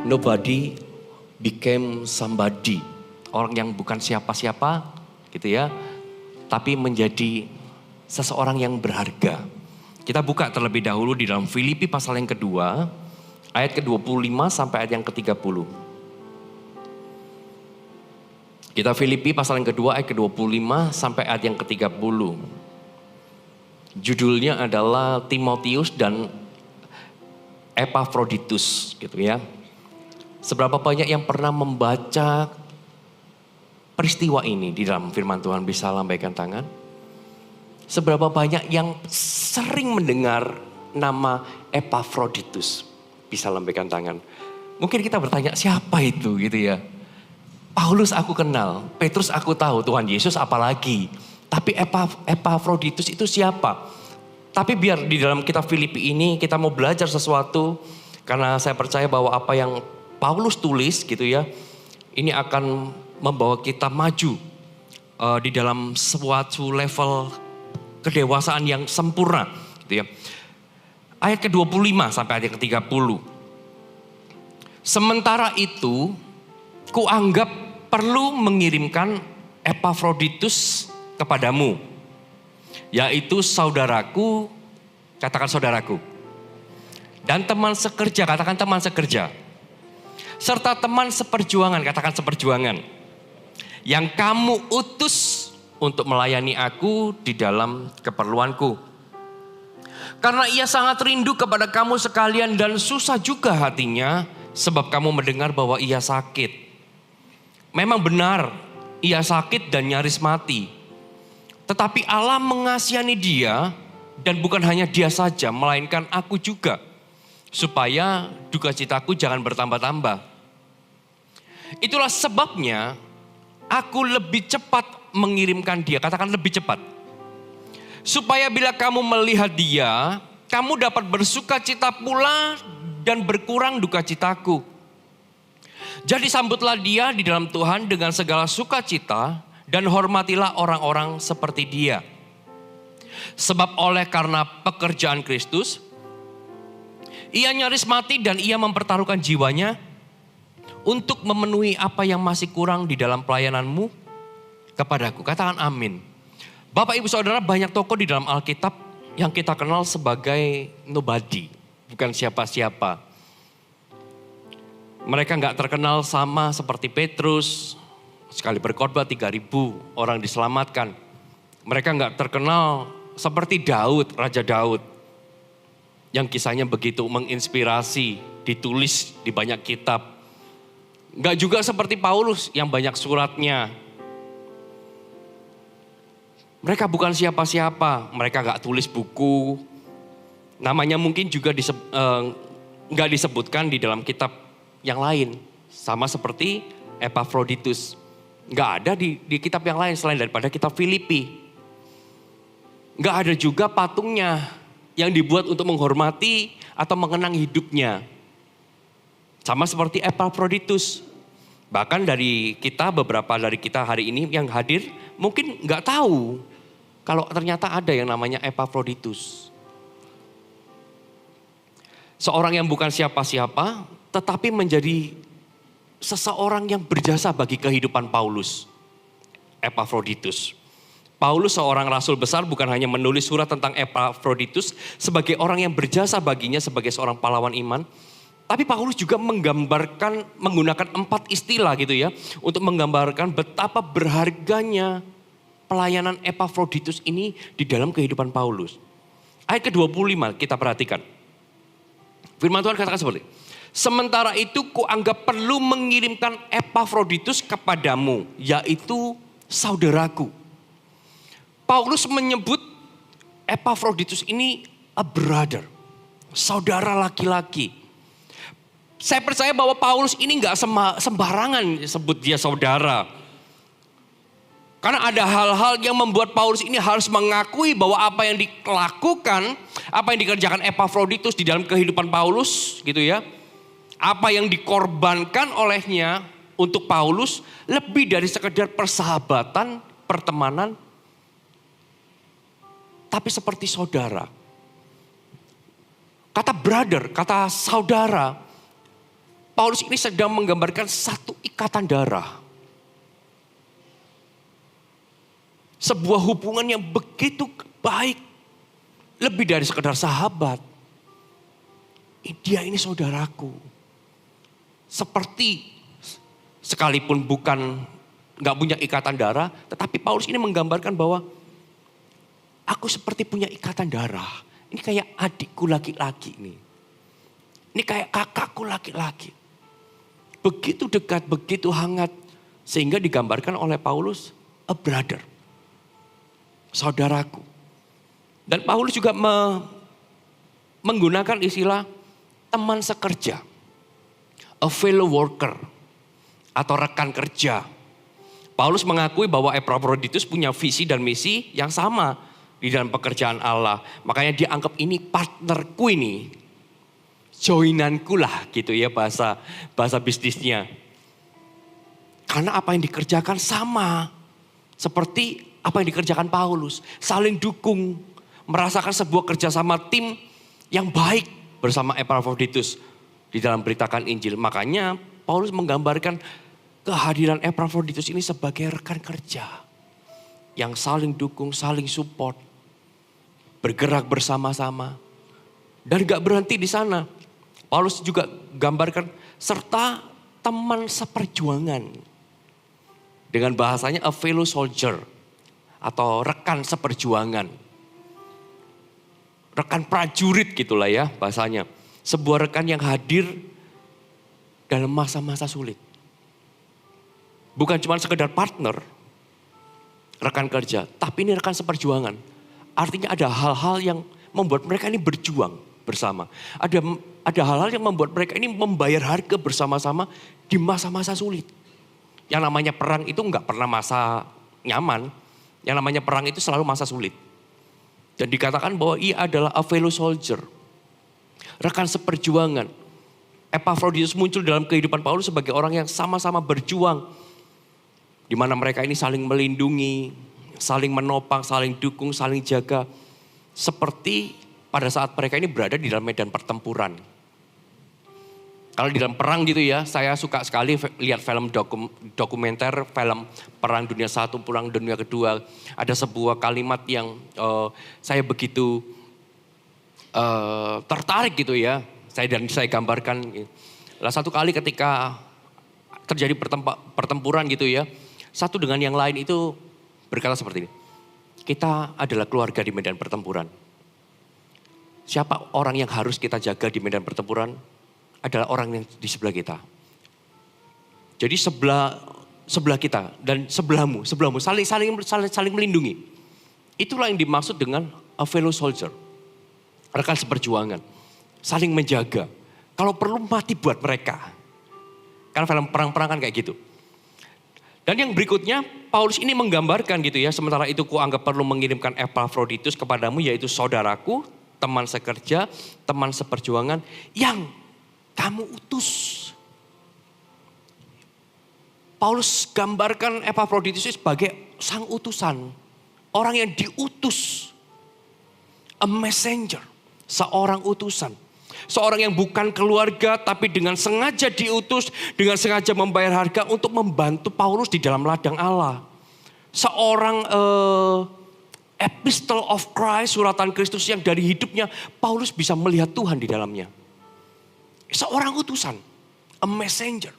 Nobody became somebody. Orang yang bukan siapa-siapa gitu ya. Tapi menjadi seseorang yang berharga. Kita buka terlebih dahulu di dalam Filipi pasal yang kedua. Ayat ke-25 sampai ayat yang ke-30. Kita Filipi pasal yang kedua ayat ke-25 sampai ayat yang ke-30. Judulnya adalah Timotius dan Epaphroditus gitu ya. Seberapa banyak yang pernah membaca peristiwa ini di dalam firman Tuhan, bisa lambaikan tangan? Seberapa banyak yang sering mendengar nama Epaphroditus? Bisa lambaikan tangan. Mungkin kita bertanya, siapa itu gitu ya. Paulus aku kenal, Petrus aku tahu, Tuhan Yesus apalagi. Tapi Epaphroditus itu siapa? Tapi biar di dalam kitab Filipi ini kita mau belajar sesuatu. Karena saya percaya bahwa apa yang Paulus tulis gitu ya, ini akan membawa kita maju di dalam suatu level kedewasaan yang sempurna gitu ya. Ayat ke-25 sampai ayat ke-30. Sementara itu, kuanggap perlu mengirimkan Epaphroditus kepadamu, yaitu saudaraku, katakan saudaraku, dan teman sekerja, katakan teman sekerja, serta teman seperjuangan, katakan seperjuangan, yang kamu utus untuk melayani aku di dalam keperluanku. Karena ia sangat rindu kepada kamu sekalian dan susah juga hatinya sebab kamu mendengar bahwa ia sakit. Memang benar, ia sakit dan nyaris mati. Tetapi Allah mengasihani dia dan bukan hanya dia saja, melainkan aku juga. Supaya duka citaku jangan bertambah-tambah. Itulah sebabnya aku lebih cepat mengirimkan dia, katakan lebih cepat. Supaya bila kamu melihat dia, kamu dapat bersuka cita pula dan berkurang duka citaku. Jadi sambutlah dia di dalam Tuhan dengan segala sukacita dan hormatilah orang-orang seperti dia. Sebab oleh karena pekerjaan Kristus, ia nyaris mati dan ia mempertaruhkan jiwanya untuk memenuhi apa yang masih kurang di dalam pelayananmu kepadaku. Katakan amin. Bapak ibu saudara, banyak tokoh di dalam Alkitab yang kita kenal sebagai nobody. Bukan siapa-siapa. Mereka gak terkenal sama seperti Petrus. Sekali berkhotbah 3.000 orang diselamatkan. Mereka gak terkenal seperti Daud, Raja Daud. Yang kisahnya begitu menginspirasi, ditulis di banyak kitab. Gak juga seperti Paulus yang banyak suratnya. Mereka bukan siapa-siapa, mereka gak tulis buku. Namanya mungkin juga gak disebutkan di dalam kitab yang lain. Sama seperti Epaphroditus. Gak ada di kitab yang lain selain daripada kitab Filipi. Gak ada juga patungnya yang dibuat untuk menghormati atau mengenang hidupnya. Sama seperti Epaphroditus. Bahkan dari kita, beberapa dari kita hari ini yang hadir mungkin gak tahu kalau ternyata ada yang namanya Epaphroditus. Seorang yang bukan siapa-siapa tetapi menjadi seseorang yang berjasa bagi kehidupan Paulus. Epaphroditus. Paulus seorang rasul besar bukan hanya menulis surat tentang Epaphroditus sebagai orang yang berjasa baginya sebagai seorang pahlawan iman. Tapi Paulus juga menggambarkan, menggunakan 4 istilah gitu ya. Untuk menggambarkan betapa berharganya pelayanan Epaphroditus ini di dalam kehidupan Paulus. Ayat ke-25 kita perhatikan. Firman Tuhan katakan seperti ini. Sementara itu kuanggap perlu mengirimkan Epaphroditus kepadamu, yaitu saudaraku. Paulus menyebut Epaphroditus ini a brother, saudara laki-laki. Saya percaya bahwa Paulus ini gak sembarangan sebut dia saudara. Karena ada hal-hal yang membuat Paulus ini harus mengakui bahwa apa yang dilakukan, apa yang dikerjakan Epaphroditus di dalam kehidupan Paulus gitu ya. Apa yang dikorbankan olehnya untuk Paulus lebih dari sekedar persahabatan, pertemanan. Tapi seperti saudara. Kata brother, kata saudara. Paulus ini sedang menggambarkan satu ikatan darah. Sebuah hubungan yang begitu baik. Lebih dari sekedar sahabat. Dia ini saudaraku. Seperti sekalipun gak punya ikatan darah. Tetapi Paulus ini menggambarkan bahwa aku seperti punya ikatan darah. Ini kayak adikku laki-laki nih. Ini kayak kakakku laki-laki. Begitu dekat, begitu hangat. Sehingga digambarkan oleh Paulus, a brother. Saudaraku. Dan Paulus juga menggunakan istilah teman sekerja. A fellow worker. Atau rekan kerja. Paulus mengakui bahwa Epaphroditus punya visi dan misi yang sama di dalam pekerjaan Allah. Makanya dia anggap ini partnerku ini. Joinanku lah gitu ya bahasa bisnisnya. Karena apa yang dikerjakan sama. Seperti apa yang dikerjakan Paulus. Saling dukung. Merasakan sebuah kerjasama tim yang baik bersama Epaphroditus di dalam beritakan Injil. Makanya Paulus menggambarkan kehadiran Epaphroditus ini sebagai rekan kerja. Yang saling dukung, saling support. Bergerak bersama-sama. Dan gak berhenti di sana. Paulus juga gambarkan serta teman seperjuangan. Dengan bahasanya a fellow soldier. Atau rekan seperjuangan. Rekan prajurit gitulah ya bahasanya. Sebuah rekan yang hadir dalam masa-masa sulit. Bukan cuma sekedar partner, rekan kerja. Tapi ini rekan seperjuangan. Artinya ada hal-hal yang membuat mereka ini berjuang bersama. Ada hal-hal yang membuat mereka ini membayar harga bersama-sama di masa-masa sulit. Yang namanya perang itu enggak pernah masa nyaman. Yang namanya perang itu selalu masa sulit. Dan dikatakan bahwa ia adalah a fellow soldier. Rekan seperjuangan. Epaphroditus muncul dalam kehidupan Paulus sebagai orang yang sama-sama berjuang. Di mana mereka ini saling melindungi, saling menopang, saling dukung, saling jaga. Seperti pada saat mereka ini berada di dalam medan pertempuran. Kalau di dalam perang gitu ya, saya suka sekali lihat film dokumenter, film Perang Dunia I, Perang Dunia II. Ada sebuah kalimat yang saya begitu tertarik gitu ya. Saya gambarkan. Lah satu kali ketika terjadi pertempuran gitu ya. Satu dengan yang lain itu berkata seperti ini. Kita adalah keluarga di medan pertempuran. Siapa orang yang harus kita jaga di medan pertempuran? Adalah orang yang di sebelah kita. Jadi sebelah kita dan sebelahmu saling melindungi. Itulah yang dimaksud dengan a fellow soldier. Rekan seperjuangan. Saling menjaga. Kalau perlu mati buat mereka. Karena film perang-perang kan kayak gitu. Dan yang berikutnya Paulus ini menggambarkan gitu ya. Sementara itu kuanggap perlu mengirimkan Epaphroditus kepadamu yaitu saudaraku, teman sekerja, teman seperjuangan yang kamu utus. Paulus gambarkan Epaphroditus sebagai sang utusan. Orang yang diutus. A messenger. Seorang utusan. Seorang yang bukan keluarga tapi dengan sengaja diutus. Dengan sengaja membayar harga untuk membantu Paulus di dalam ladang Allah. Seorang epistle of Christ, suratan Kristus yang dari hidupnya Paulus bisa melihat Tuhan di dalamnya. Seorang utusan, a messenger.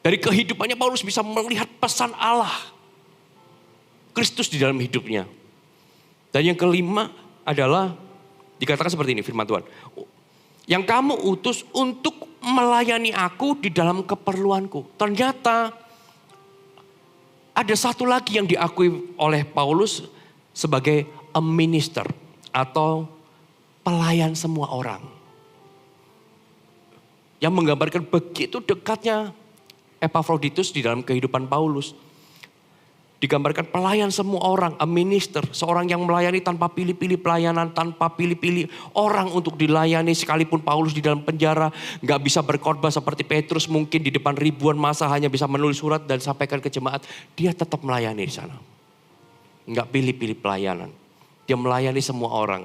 Dari kehidupannya Paulus bisa melihat pesan Allah. Kristus di dalam hidupnya. Dan yang kelima adalah dikatakan seperti ini firman Tuhan. Yang kamu utus untuk melayani aku di dalam keperluanku. Ternyata ada satu lagi yang diakui oleh Paulus sebagai a minister atau pelayan semua orang. Yang menggambarkan begitu dekatnya Epaphroditus di dalam kehidupan Paulus. Digambarkan pelayan semua orang, a minister. Seorang yang melayani tanpa pilih-pilih pelayanan, tanpa pilih-pilih orang untuk dilayani. Sekalipun Paulus di dalam penjara gak bisa berkhotbah seperti Petrus. Mungkin di depan ribuan massa hanya bisa menulis surat dan sampaikan ke jemaat. Dia tetap melayani di sana. Gak pilih-pilih pelayanan. Dia melayani semua orang.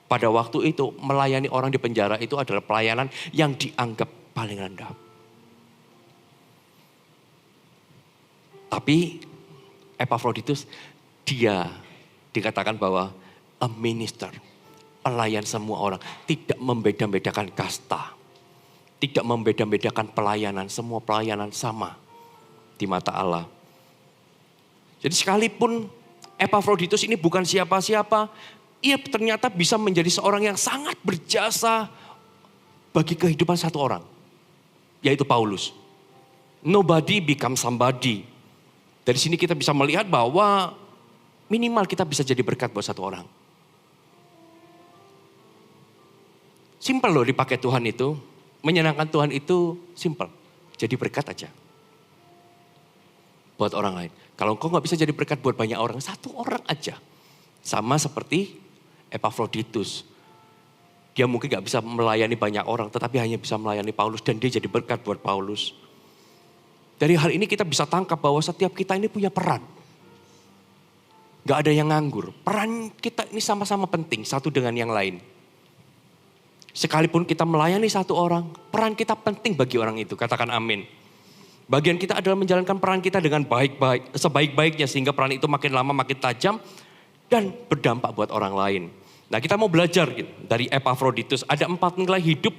Pada waktu itu melayani orang di penjara itu adalah pelayanan yang dianggap paling rendah. Tapi Epafroditus, dia dikatakan bahwa a minister, pelayan semua orang, tidak membeda-bedakan kasta, tidak membeda-bedakan pelayanan, semua pelayanan sama di mata Allah. Jadi sekalipun Epafroditus ini bukan siapa-siapa, ia ternyata bisa menjadi seorang yang sangat berjasa bagi kehidupan satu orang, yaitu Paulus. Nobody become somebody. Dari sini kita bisa melihat bahwa minimal kita bisa jadi berkat buat satu orang. Simple loh dipakai Tuhan itu. Menyenangkan Tuhan itu simple. Jadi berkat aja. Buat orang lain. Kalau engkau gak bisa jadi berkat buat banyak orang, satu orang aja. Sama seperti Epafroditus. Dia mungkin gak bisa melayani banyak orang, tetapi hanya bisa melayani Paulus. Dan dia jadi berkat buat Paulus. Dari hal ini kita bisa tangkap bahwa setiap kita ini punya peran. Gak ada yang nganggur. Peran kita ini sama-sama penting satu dengan yang lain. Sekalipun kita melayani satu orang, peran kita penting bagi orang itu. Katakan amin. Bagian kita adalah menjalankan peran kita dengan baik-baik, sebaik-baiknya sehingga peran itu makin lama makin tajam dan berdampak buat orang lain. Nah, kita mau belajar gitu, dari Epafroditus. Ada 4 nilai hidup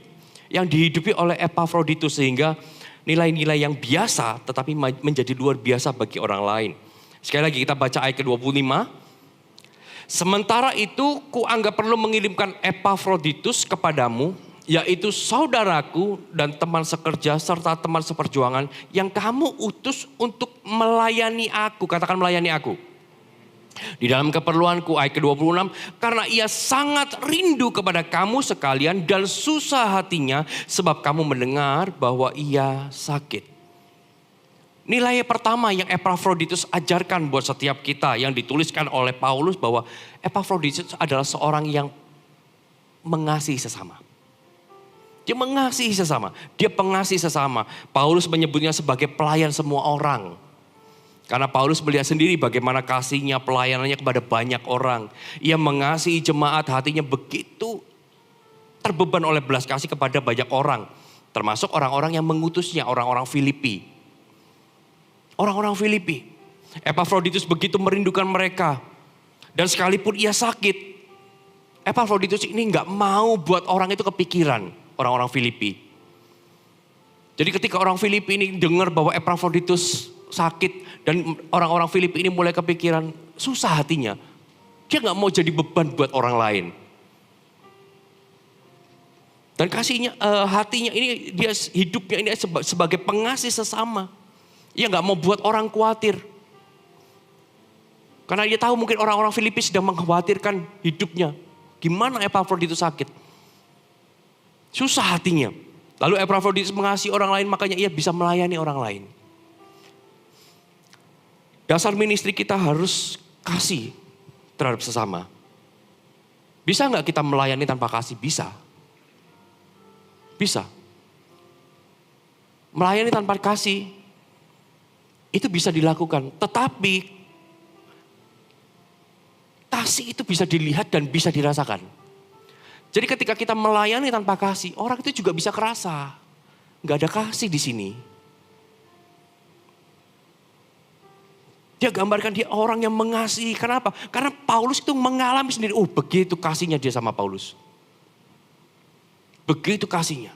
yang dihidupi oleh Epafroditus sehingga nilai-nilai yang biasa tetapi menjadi luar biasa bagi orang lain. Sekali lagi kita baca ayat ke-25. Sementara itu kuanggap perlu mengirimkan Epafroditus kepadamu, yaitu saudaraku dan teman sekerja serta teman seperjuangan yang kamu utus untuk melayani aku. Katakan melayani aku. Di dalam keperluanku, ayat ke-26, karena ia sangat rindu kepada kamu sekalian dan susah hatinya sebab kamu mendengar bahwa ia sakit. Nilai pertama yang Epafroditus ajarkan buat setiap kita yang dituliskan oleh Paulus bahwa Epafroditus adalah seorang yang mengasihi sesama. Dia mengasihi sesama, dia pengasih sesama. Paulus menyebutnya sebagai pelayan semua orang. Karena Paulus melihat sendiri bagaimana kasihnya, pelayanannya kepada banyak orang. Ia mengasihi jemaat, hatinya begitu terbeban oleh belas kasih kepada banyak orang. Termasuk orang-orang yang mengutusnya, orang-orang Filipi. Orang-orang Filipi. Epafroditus begitu merindukan mereka. Dan sekalipun ia sakit, Epafroditus ini gak mau buat orang itu kepikiran, orang-orang Filipi. Jadi ketika orang Filipi ini dengar bahwa Epafroditus sakit dan orang-orang Filipi ini mulai kepikiran, susah hatinya. Dia gak mau jadi beban buat orang lain. Dan kasihnya, hatinya ini, dia hidupnya ini sebagai pengasih sesama. Ia gak mau buat orang khawatir. Karena dia tahu mungkin orang-orang Filipi sedang mengkhawatirkan hidupnya. Gimana Epafroditus sakit? Susah hatinya. Lalu Epafroditus mengasihi orang lain, makanya ia bisa melayani orang lain. Dasar ministry kita harus kasih terhadap sesama. Bisa gak kita melayani tanpa kasih? Bisa. Bisa. Melayani tanpa kasih, itu bisa dilakukan. Tetapi, kasih itu bisa dilihat dan bisa dirasakan. Jadi ketika kita melayani tanpa kasih, orang itu juga bisa kerasa. Gak ada kasih di sini. Dia gambarkan dia orang yang mengasihi. Kenapa? Karena Paulus itu mengalami sendiri. Oh, begitu kasihnya dia sama Paulus. Begitu kasihnya.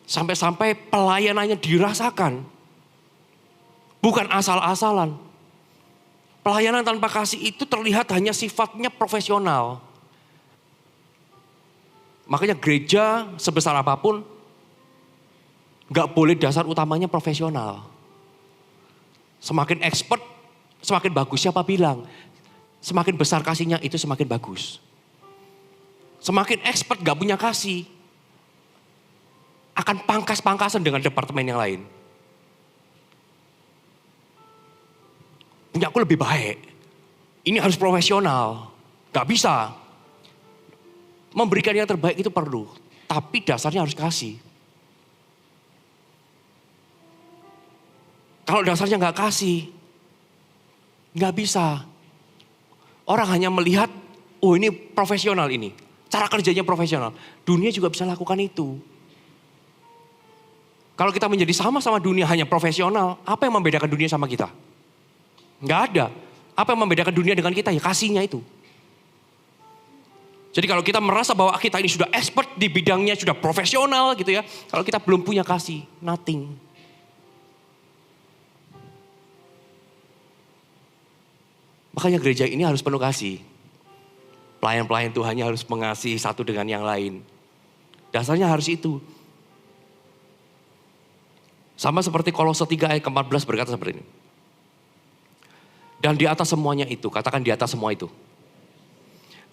Sampai-sampai pelayanannya dirasakan. Bukan asal-asalan. Pelayanan tanpa kasih itu terlihat hanya sifatnya profesional. Makanya gereja sebesar apapun gak boleh dasar utamanya profesional. Semakin expert, semakin bagus. Siapa bilang? Semakin besar kasihnya itu semakin bagus. Semakin expert gak punya kasih, akan pangkas-pangkasan dengan departemen yang lain. Punya aku lebih baik. Ini harus profesional. Gak bisa. Memberikan yang terbaik itu perlu. Tapi dasarnya harus kasih. Kalau dasarnya gak kasih, gak bisa. Orang hanya melihat, oh ini profesional ini. Cara kerjanya profesional. Dunia juga bisa lakukan itu. Kalau kita menjadi sama-sama dunia hanya profesional, apa yang membedakan dunia sama kita? Nggak ada. Apa yang membedakan dunia dengan kita? Ya kasihnya itu. Jadi kalau kita merasa bahwa kita ini sudah expert di bidangnya, sudah profesional gitu ya. Kalau kita belum punya kasih, nothing. Makanya gereja ini harus penuh kasih. Pelayan-pelayan Tuhannya harus mengasihi satu dengan yang lain. Dasarnya harus itu. Sama seperti Kolose 3 ayat ke-14 berkata seperti ini. Dan di atas semuanya itu, katakan di atas semua itu.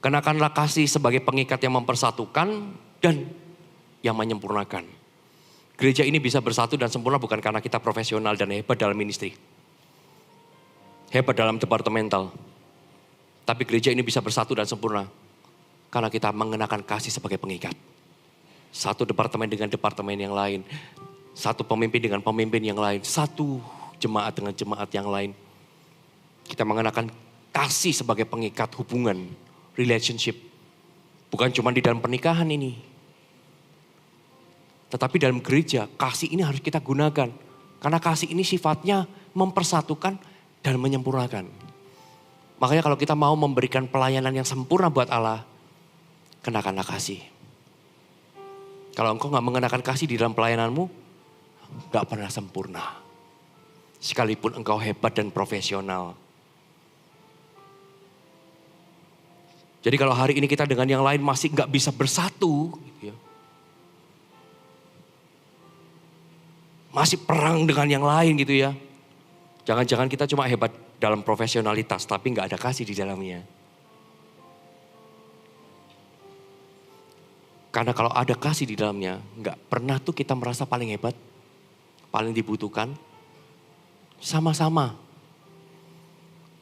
Kenakanlah kasih sebagai pengikat yang mempersatukan dan yang menyempurnakan. Gereja ini bisa bersatu dan sempurna bukan karena kita profesional dan hebat dalam ministry. Hebat dalam departemental. Tapi gereja ini bisa bersatu dan sempurna karena kita mengenakan kasih sebagai pengikat. Satu departemen dengan departemen yang lain. Satu pemimpin dengan pemimpin yang lain. Satu jemaat dengan jemaat yang lain. Kita mengenakan kasih sebagai pengikat hubungan, relationship. Bukan cuma di dalam pernikahan ini. Tetapi dalam gereja, kasih ini harus kita gunakan. Karena kasih ini sifatnya mempersatukan dan menyempurnakan. Makanya kalau kita mau memberikan pelayanan yang sempurna buat Allah, kenakanlah kasih. Kalau engkau gak mengenakan kasih di dalam pelayananmu, gak pernah sempurna. Sekalipun engkau hebat dan profesional. Jadi kalau hari ini kita dengan yang lain masih gak bisa bersatu. Gitu ya. Masih perang dengan yang lain gitu ya. Jangan-jangan kita cuma hebat dalam profesionalitas tapi gak ada kasih di dalamnya. Karena kalau ada kasih di dalamnya, gak pernah tuh kita merasa paling hebat, paling dibutuhkan. Sama-sama.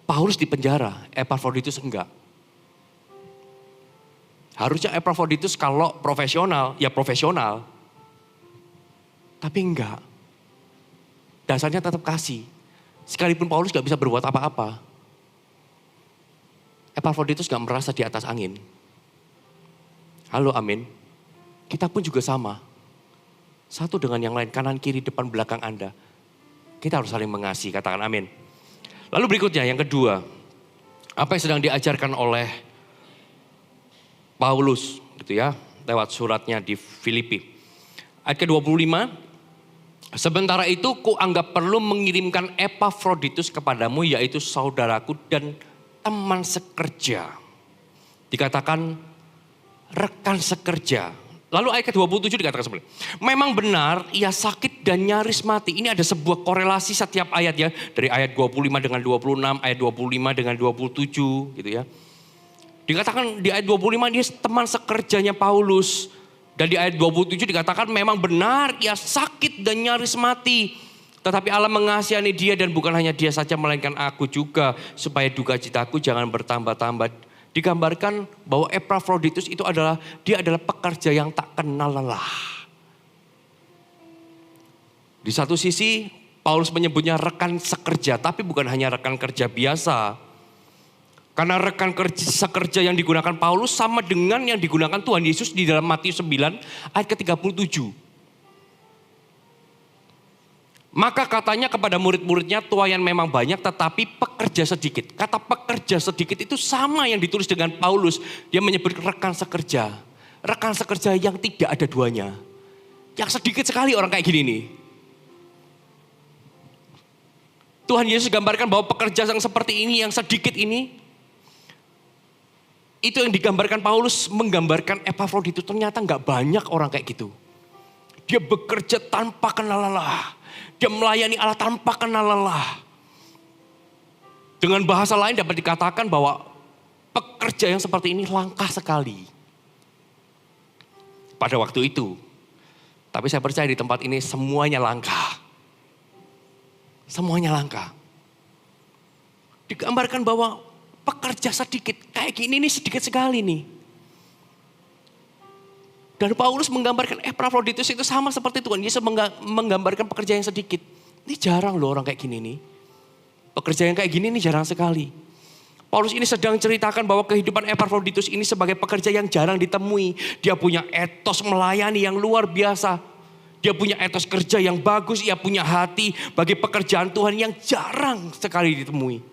Paulus di penjara, Epafroditus enggak. Harusnya Epafroditus kalau profesional, ya profesional. Tapi enggak. Dasarnya tetap kasih. Sekalipun Paulus gak bisa berbuat apa-apa. Epafroditus gak merasa di atas angin. Halo, amin. Kita pun juga sama. Satu dengan yang lain, kanan, kiri, depan, belakang Anda. Kita harus saling mengasihi, katakan amin. Lalu berikutnya, yang kedua. Apa yang sedang diajarkan oleh Paulus, gitu ya. Lewat suratnya di Filipi. Ayat ke-25. Sementara itu, kuanggap perlu mengirimkan Epafroditus kepadamu, yaitu saudaraku dan teman sekerja. Dikatakan rekan sekerja. Lalu ayat ke-27 dikatakan seperti ini. Memang benar ia sakit dan nyaris mati. Ini ada sebuah korelasi setiap ayat ya. Dari ayat 25 dengan 26, ayat 25 dengan 27 gitu ya. Dikatakan di ayat 25 dia teman sekerjanya Paulus. Dan di ayat 27 dikatakan memang benar ia sakit dan nyaris mati. Tetapi Allah mengasihani dia dan bukan hanya dia saja melainkan aku juga. Supaya duka citaku jangan bertambah-tambah. Digambarkan bahwa Epafroditus itu adalah pekerja yang tak kenal lelah. Di satu sisi Paulus menyebutnya rekan sekerja, tapi bukan hanya rekan kerja biasa. Karena rekan sekerja yang digunakan Paulus sama dengan yang digunakan Tuhan Yesus di dalam Matius 9 ayat ke-37. Maka katanya kepada murid-muridnya, tuaian memang banyak tetapi pekerja sedikit. Kata pekerja sedikit itu sama yang ditulis dengan Paulus. Dia menyebut rekan sekerja. Rekan sekerja yang tidak ada duanya. Yang sedikit sekali orang kayak gini nih. Tuhan Yesus gambarkan bahwa pekerja yang seperti ini, yang sedikit ini. Itu yang digambarkan Paulus, menggambarkan Epafroditus. Ternyata gak banyak orang kayak gitu. Dia bekerja tanpa kenal lelah. Dia melayani Allah tanpa kenal lelah. Dengan bahasa lain dapat dikatakan bahwa pekerja yang seperti ini langka sekali. Pada waktu itu. Tapi saya percaya di tempat ini semuanya langka. Semuanya langka. Digambarkan bahwa pekerja sedikit. Kayak gini nih sedikit sekali nih. Dan Paulus menggambarkan Epafroditus itu sama seperti Tuhan Yesus menggambarkan pekerja yang sedikit. Ini jarang loh orang kayak gini nih. Pekerja yang kayak gini nih jarang sekali. Paulus ini sedang ceritakan bahwa kehidupan Epafroditus ini sebagai pekerja yang jarang ditemui. Dia punya etos melayani yang luar biasa. Dia punya etos kerja yang bagus, ia punya hati bagi pekerjaan Tuhan yang jarang sekali ditemui.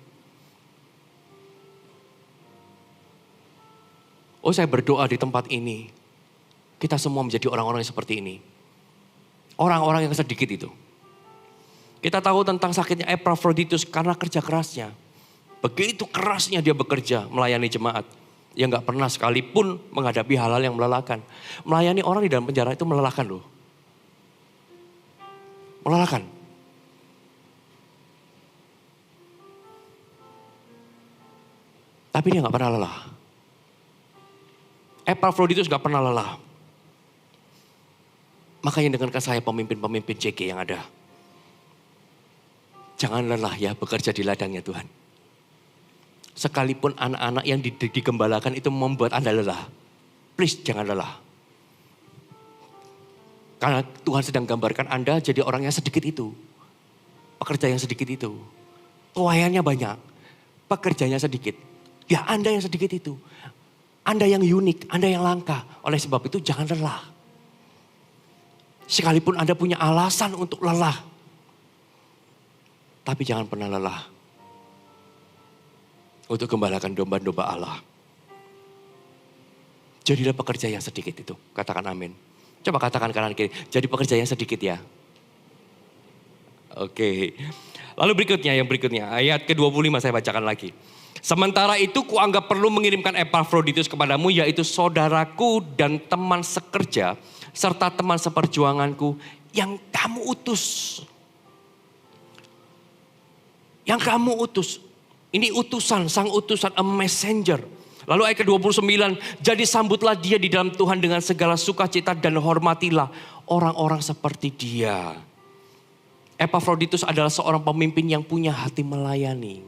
Oh, saya berdoa di tempat ini, kita semua menjadi orang-orang yang seperti ini. Orang-orang yang sedikit itu. Kita tahu tentang sakitnya Epaphroditus karena kerja kerasnya. Begitu kerasnya dia bekerja melayani jemaat. Yang gak pernah sekalipun menghadapi hal-hal yang melelahkan. Melayani orang di dalam penjara itu melelahkan loh. Melelahkan. Tapi dia gak pernah lelah. Epaphroditus gak pernah lelah. Makanya dengarkan saya pemimpin-pemimpin JG yang ada. Jangan lelah ya bekerja di ladangnya Tuhan. Sekalipun anak-anak yang digembalakan itu membuat Anda lelah. Please jangan lelah. Karena Tuhan sedang gambarkan Anda jadi orang yang sedikit itu. Pekerja yang sedikit itu. Pelayannya banyak. Pekerjanya sedikit. Ya Anda yang sedikit itu. Anda yang unik, Anda yang langka. Oleh sebab itu jangan lelah. Sekalipun Anda punya alasan untuk lelah. Tapi jangan pernah lelah. Untuk gembalakan domba-domba Allah. Jadilah pekerja yang sedikit itu. Katakan amin. Coba katakan kanan kiri. Jadi pekerja yang sedikit ya. Oke. Lalu yang berikutnya. Ayat ke-25 saya bacakan lagi. Sementara itu kuanggap perlu mengirimkan Epaphroditus kepadamu. Yaitu saudaraku dan teman sekerja. Serta teman seperjuanganku. Yang kamu utus. Yang kamu utus. Ini utusan, sang utusan, a messenger. Lalu ayat ke-29, jadi sambutlah dia di dalam Tuhan dengan segala sukacita dan hormatilah orang-orang seperti dia. Epaphroditus adalah seorang pemimpin yang punya hati melayani.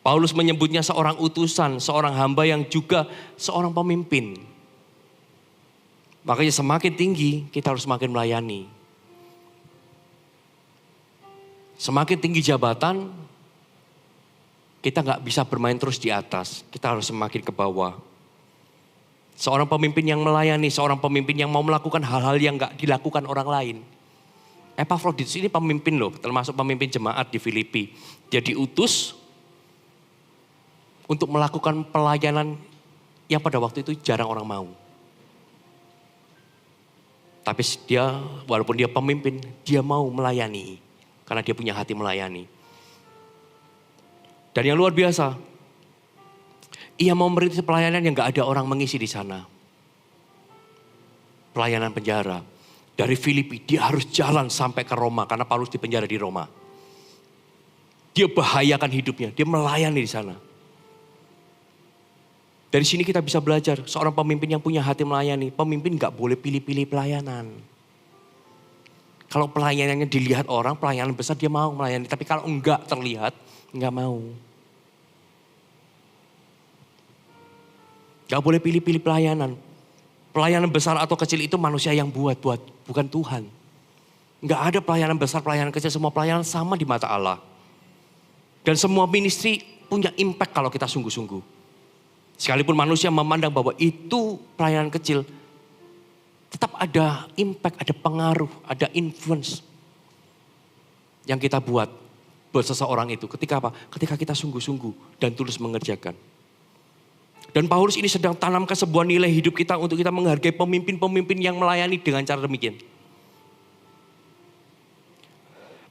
Paulus menyebutnya seorang utusan, seorang hamba yang juga seorang pemimpin. Makanya semakin tinggi kita harus semakin melayani. Semakin tinggi jabatan, kita gak bisa bermain terus di atas. Kita harus semakin ke bawah. Seorang pemimpin yang melayani, seorang pemimpin yang mau melakukan hal-hal yang gak dilakukan orang lain. Epaphroditus ini pemimpin loh, termasuk pemimpin jemaat di Filipi. Dia diutus untuk melakukan pelayanan yang pada waktu itu jarang orang mau. Tapi dia, walaupun dia pemimpin, dia mau melayani. Karena dia punya hati melayani. Dan yang luar biasa, ia mau merintis pelayanan yang gak ada orang mengisi di sana. Pelayanan penjara. Dari Filipi dia harus jalan sampai ke Roma karena Paulus dipenjara di Roma. Dia bahayakan hidupnya, dia melayani di sana. Dari sini kita bisa belajar seorang pemimpin yang punya hati melayani. Pemimpin gak boleh pilih-pilih pelayanan. Kalau pelayanannya dilihat orang, pelayanan besar dia mau melayani. Tapi kalau enggak terlihat, enggak mau. Gak boleh pilih-pilih pelayanan. Pelayanan besar atau kecil itu manusia yang buat, bukan Tuhan. Gak ada pelayanan besar, pelayanan kecil, semua pelayanan sama di mata Allah. Dan semua ministry punya impact kalau kita sungguh-sungguh. Sekalipun manusia memandang bahwa itu pelayanan kecil, tetap ada impact, ada pengaruh, ada influence yang kita buat seseorang itu. Ketika apa? Ketika kita sungguh-sungguh dan tulus mengerjakan. Dan Paulus ini sedang tanamkan sebuah nilai hidup kita untuk kita menghargai pemimpin-pemimpin yang melayani dengan cara demikian.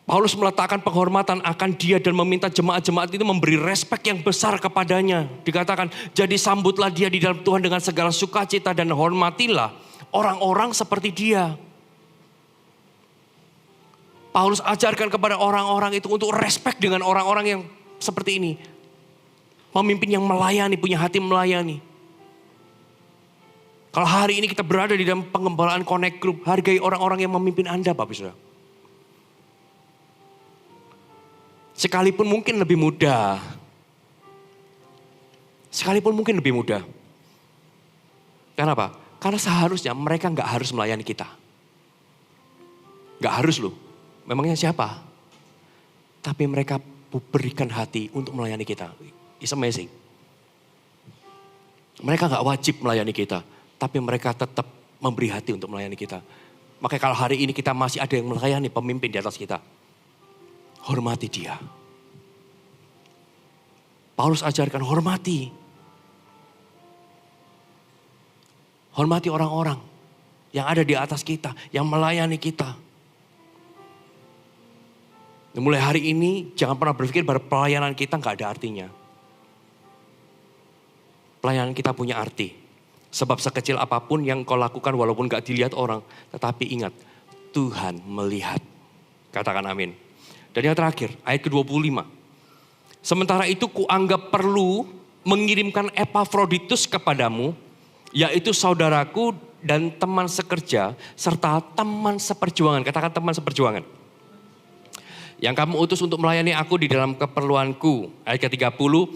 Paulus meletakkan penghormatan akan dia dan meminta jemaat-jemaat itu memberi respek yang besar kepadanya. Dikatakan, jadi sambutlah dia di dalam Tuhan dengan segala sukacita dan hormatilah orang-orang seperti dia. Paulus ajarkan kepada orang-orang itu untuk respect dengan orang-orang yang seperti ini. Pemimpin yang melayani, punya hati melayani. Kalau hari ini kita berada di dalam pengembalaan Connect Group, hargai orang-orang yang memimpin Anda, Bapak Saudara. Sekalipun mungkin lebih mudah. Sekalipun mungkin lebih mudah. Kenapa? Karena seharusnya mereka gak harus melayani kita. Gak harus loh. Memangnya siapa? Tapi mereka berikan hati untuk melayani kita. It's amazing. Mereka gak wajib melayani kita. Tapi mereka tetap memberi hati untuk melayani kita. Makanya kalau hari ini kita masih ada yang melayani pemimpin di atas kita, hormati dia. Paulus ajarkan hormati. Hormati orang-orang yang ada di atas kita, yang melayani kita. Dan mulai hari ini jangan pernah berpikir bahwa pelayanan kita gak ada artinya. Pelayanan kita punya arti. Sebab sekecil apapun yang kau lakukan walaupun gak dilihat orang. Tetapi ingat, Tuhan melihat. Katakan amin. Dan yang terakhir, ayat ke-25. Sementara itu kuanggap perlu mengirimkan Epafroditus kepadamu, yaitu saudaraku dan teman sekerja, serta teman seperjuangan. Katakan teman seperjuangan. Yang kamu utus untuk melayani aku di dalam keperluanku. Ayat ke-30.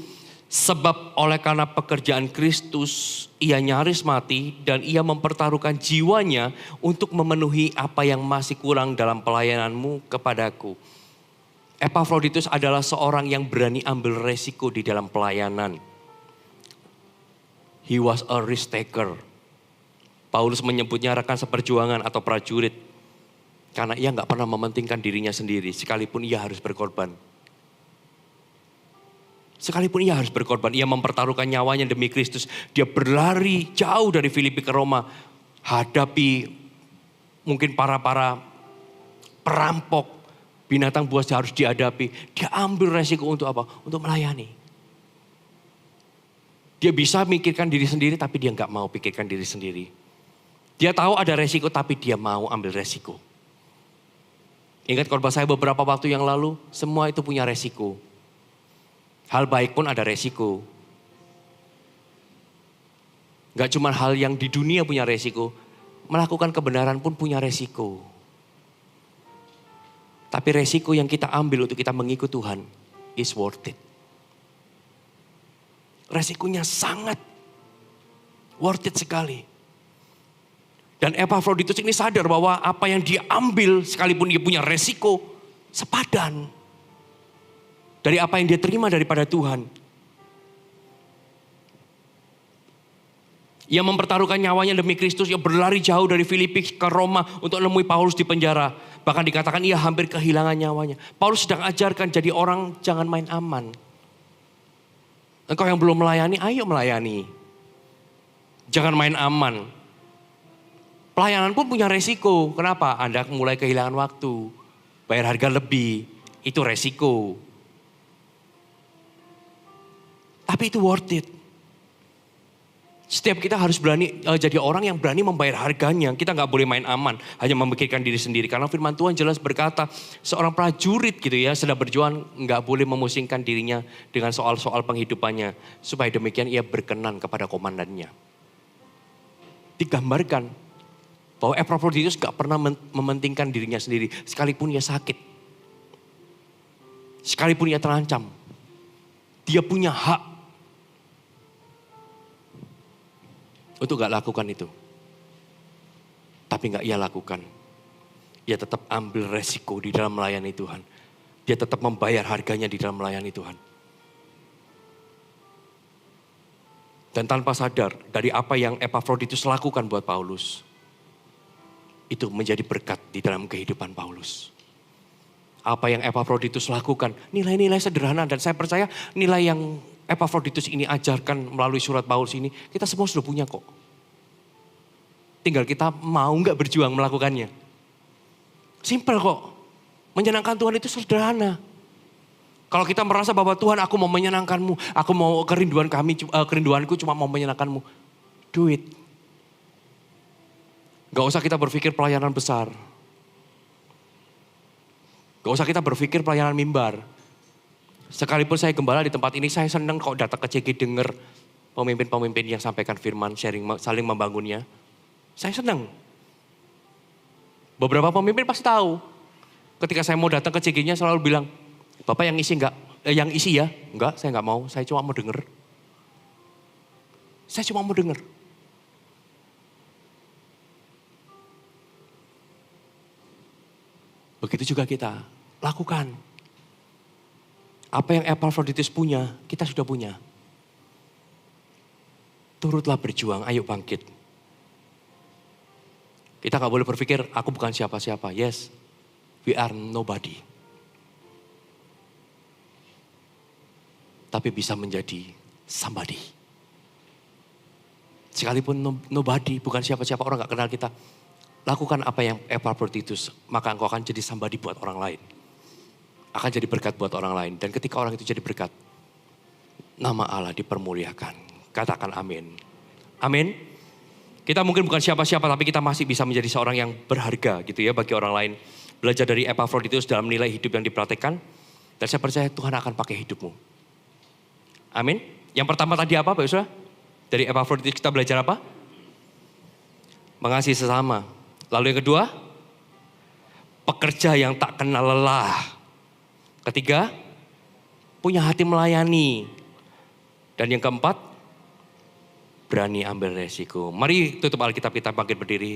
Sebab oleh karena pekerjaan Kristus ia nyaris mati dan ia mempertaruhkan jiwanya untuk memenuhi apa yang masih kurang dalam pelayananmu kepadaku. Epafroditus adalah seorang yang berani ambil resiko di dalam pelayanan. He was a risk taker. Paulus menyebutnya rekan seperjuangan atau prajurit. Karena ia gak pernah mementingkan dirinya sendiri sekalipun ia harus berkorban. Sekalipun ia harus berkorban, ia mempertaruhkan nyawanya demi Kristus. Dia berlari jauh dari Filipi ke Roma. Hadapi mungkin para perampok. Binatang buas harus dihadapi. Dia ambil resiko untuk apa? Untuk melayani. Dia bisa mikirkan diri sendiri tapi dia gak mau pikirkan diri sendiri. Dia tahu ada resiko tapi dia mau ambil resiko. Ingat khotbah saya beberapa waktu yang lalu, semua itu punya resiko. Hal baik pun ada resiko. Gak cuma hal yang di dunia punya resiko. Melakukan kebenaran pun punya resiko. Tapi resiko yang kita ambil untuk kita mengikut Tuhan is worth it. Resikonya sangat worth it sekali. Dan Epafroditus ini sadar bahwa apa yang dia ambil sekalipun dia punya resiko sepadan dari apa yang dia terima daripada Tuhan. Ia mempertaruhkan nyawanya demi Kristus. Ia berlari jauh dari Filipi ke Roma untuk menemui Paulus di penjara. Bahkan dikatakan ia hampir kehilangan nyawanya. Paulus sedang ajarkan jadi orang jangan main aman. Engkau yang belum melayani, ayo melayani. Jangan main aman. Pelayanan pun punya resiko. Kenapa? Anda mulai kehilangan waktu. Bayar harga lebih. Itu resiko. Tapi itu worth it. Setiap kita harus berani jadi orang yang berani membayar harganya. Kita gak boleh main aman, hanya memikirkan diri sendiri. Karena firman Tuhan jelas berkata, seorang prajurit gitu ya, sedang berjuang gak boleh memusingkan dirinya dengan soal-soal penghidupannya. Supaya demikian ia berkenan kepada komandannya. Digambarkan bahwa Epafroditus gak pernah mementingkan dirinya sendiri. Sekalipun ia sakit. Sekalipun ia terancam. Dia punya hak untuk gak lakukan itu. Tapi gak ia lakukan. Ia tetap ambil resiko di dalam melayani Tuhan. Dia tetap membayar harganya di dalam melayani Tuhan. Dan tanpa sadar dari apa yang Epafroditus lakukan buat Paulus. Itu menjadi berkat di dalam kehidupan Paulus. Apa yang Epafroditus lakukan, nilai-nilai sederhana. Dan saya percaya nilai yang Epafroditus ini ajarkan melalui surat Paulus ini, kita semua sudah punya kok. Tinggal kita mau gak berjuang melakukannya. Simple kok. Menyenangkan Tuhan itu sederhana. Kalau kita merasa bahwa Tuhan aku mau menyenangkanmu, aku mau kerinduanku cuma mau menyenangkanmu. Do it. Gak usah kita berpikir pelayanan besar. Gak usah kita berpikir pelayanan mimbar. Sekalipun saya gembala di tempat ini, saya senang kok datang ke CG dengar pemimpin-pemimpin yang sampaikan firman, sharing, saling membangunnya. Saya senang. Beberapa pemimpin pasti tahu. Ketika saya mau datang ke CG-nya selalu bilang, Bapak yang isi enggak? Yang isi ya? Enggak, saya enggak mau. Saya cuma mau dengar. Saya cuma mau dengar. Begitu juga kita lakukan. Apa yang Epafroditus punya, kita sudah punya. Turutlah berjuang, ayo bangkit. Kita gak boleh berpikir, aku bukan siapa-siapa. Yes, we are nobody. Tapi bisa menjadi somebody. Sekalipun nobody, bukan siapa-siapa, orang gak kenal kita. Lakukan apa yang Epaphroditus, maka engkau akan jadi somebody buat orang lain. Akan jadi berkat buat orang lain. Dan ketika orang itu jadi berkat, nama Allah dipermuliakan. Katakan amin. Amin. Kita mungkin bukan siapa-siapa, tapi kita masih bisa menjadi seorang yang berharga gitu ya bagi orang lain. Belajar dari Epaphroditus dalam nilai hidup yang dipraktekkan. Dan saya percaya Tuhan akan pakai hidupmu. Amin. Yang pertama tadi apa Pak Yusra? Dari Epaphroditus kita belajar apa? Mengasihi sesama. Lalu yang kedua, pekerja yang tak kenal lelah. Ketiga, punya hati melayani. Dan yang keempat, berani ambil resiko. Mari tutup Alkitab kita, bangkit berdiri.